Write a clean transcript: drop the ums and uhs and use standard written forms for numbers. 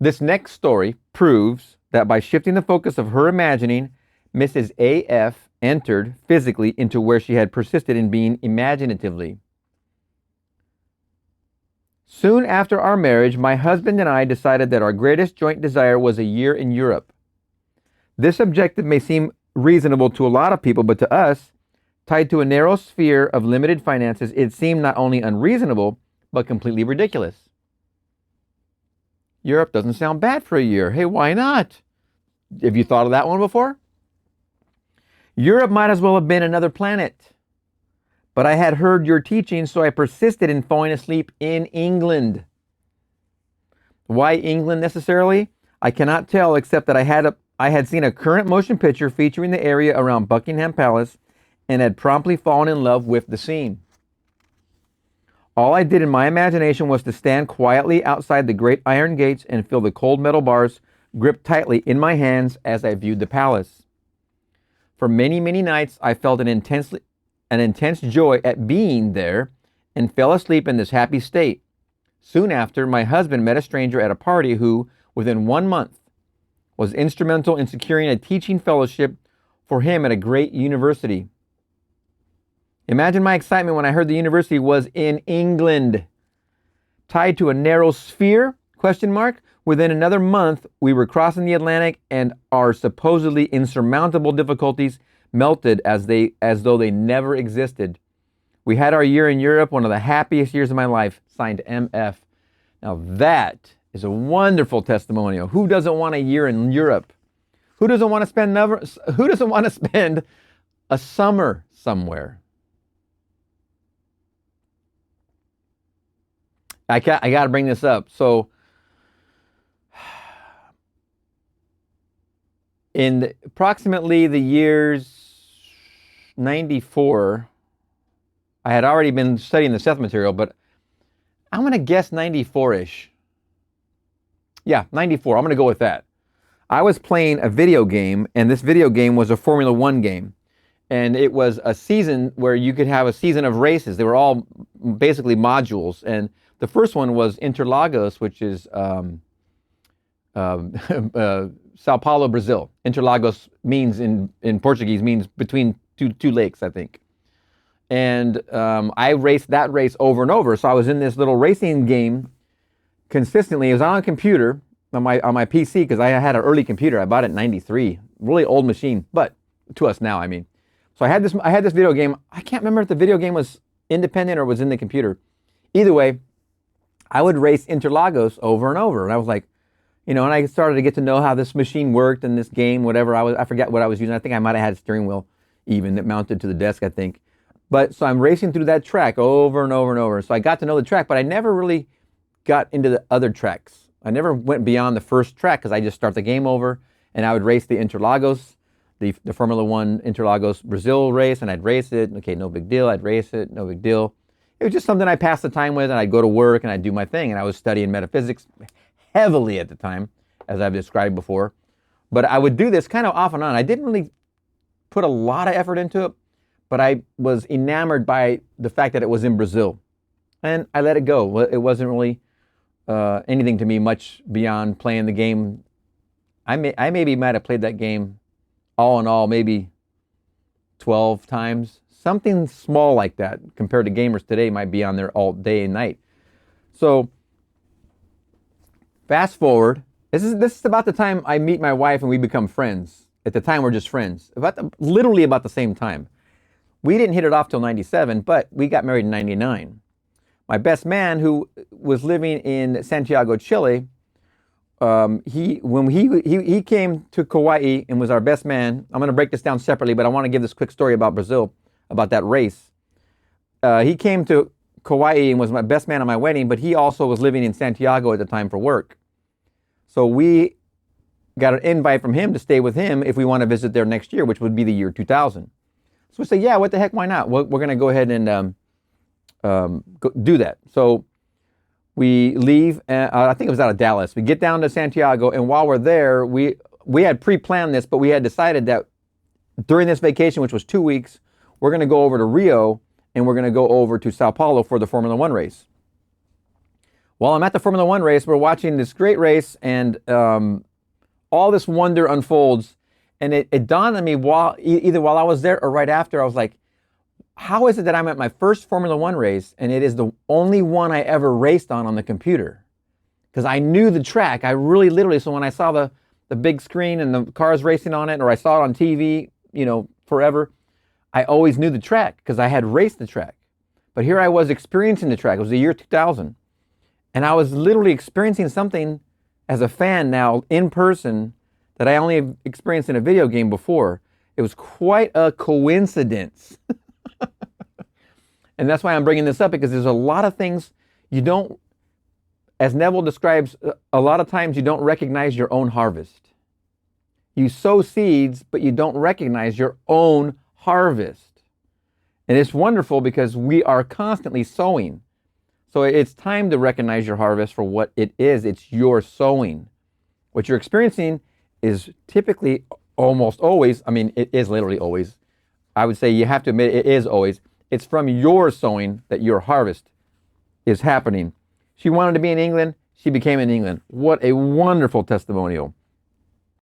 This next story proves that by shifting the focus of her imagining, Mrs. A.F. entered physically into where she had persisted in being imaginatively. Soon after our marriage, my husband and I decided that our greatest joint desire was a year in Europe. This objective may seem reasonable to a lot of people, but to us, tied to a narrow sphere of limited finances, it seemed not only unreasonable, but completely ridiculous. Europe doesn't sound bad for a year. Hey, why not? Have you thought of that one before? Europe might as well have been another planet. But I had heard your teaching, so I persisted in falling asleep in England. Why England necessarily? I cannot tell, except that I had seen a current motion picture featuring the area around Buckingham Palace and had promptly fallen in love with the scene. All I did in my imagination was to stand quietly outside the great iron gates and feel the cold metal bars gripped tightly in my hands as I viewed the palace. For many, many nights, I felt an intense joy at being there and fell asleep in this happy state. Soon after, my husband met a stranger at a party who, within 1 month, was instrumental in securing a teaching fellowship for him at a great university. Imagine my excitement when I heard the university was in England. Tied to a narrow sphere? Within another month, we were crossing the Atlantic and our supposedly insurmountable difficulties melted as though they never existed. We had our year in Europe, one of the happiest years of my life, signed MF. Now that is a wonderful testimonial. Who doesn't want a year in Europe? Who doesn't want to spend a summer somewhere? I got to bring this up. So in approximately the years 94, I had already been studying the Seth material, but I'm going to guess 94-ish. Yeah, 94. I'm going to go with that. I was playing a video game, and this video game was a Formula One game. And it was a season where you could have a season of races. They were all basically modules. And the first one was Interlagos, which is Sao Paulo, Brazil. Interlagos means in Portuguese means between two lakes, I think. And I raced that race over and over. So I was in this little racing game consistently. It was on a computer on my PC because I had an early computer. I bought it in '93, really old machine, but to us now, I mean. So I had this video game. I can't remember if the video game was independent or was in the computer. Either way, I would race Interlagos over and over, and I was like, and I started to get to know how this machine worked and this game, whatever. I forget what I was using. I think I might have had a steering wheel even that mounted to the desk, I think. But so I'm racing through that track over and over and over. So I got to know the track, but I never really got into the other tracks. I never went beyond the first track because I just start the game over and I would race the Interlagos, the Formula One Interlagos Brazil race, and I'd race it. Okay, no big deal. I'd race it, no big deal. It was just something I passed the time with, and I'd go to work and I'd do my thing. And I was studying metaphysics heavily at the time, as I've described before. But I would do this kind of off and on. I didn't really put a lot of effort into it, but I was enamored by the fact that it was in Brazil. And I let it go. It wasn't really anything to me much beyond playing the game. I maybe might have played that game all in all maybe 12 times. Something small like that compared to gamers today might be on there all day and night. So fast forward, this is about the time I meet my wife and we become friends. At the time, we're just friends. Literally about the same time. We didn't hit it off till 97, but we got married in 99. My best man, who was living in Santiago, Chile, when he came to Kauai and was our best man. I'm going to break this down separately, but I want to give this quick story about Brazil, about that race. He came to Kauai and was my best man on my wedding, but he also was living in Santiago at the time for work. So we got an invite from him to stay with him if we want to visit there next year, which would be the year 2000. So we said, yeah, what the heck, why not? We're going to go ahead and do that. So we leave, I think it was out of Dallas. We get down to Santiago, and while we're there, we had pre-planned this, but we had decided that during this vacation, which was 2 weeks, we're going to go over to Rio, and we're going to go over to Sao Paulo for the Formula One race. Well, I'm at the Formula One race. We're watching this great race, and all this wonder unfolds. And it dawned on me either while I was there or right after. I was like, how is it that I'm at my first Formula One race, and it is the only one I ever raced on the computer? Because I knew the track. I really literally, so when I saw the big screen and the cars racing on it, or I saw it on TV, forever, I always knew the track because I had raced the track. But here I was experiencing the track. It was the year 2000. And I was literally experiencing something as a fan now in person that I only have experienced in a video game before. It was quite a coincidence. And that's why I'm bringing this up, because there's a lot of things you don't, as Neville describes, a lot of times you don't recognize your own harvest. You sow seeds, but you don't recognize your own harvest. And it's wonderful because we are constantly sowing. So it's time to recognize your harvest for what it is. It's your sowing. What you're experiencing is typically almost always, it is literally always. I would say you have to admit it is always. It's from your sowing that your harvest is happening. She wanted to be in England. She became in England. What a wonderful testimonial.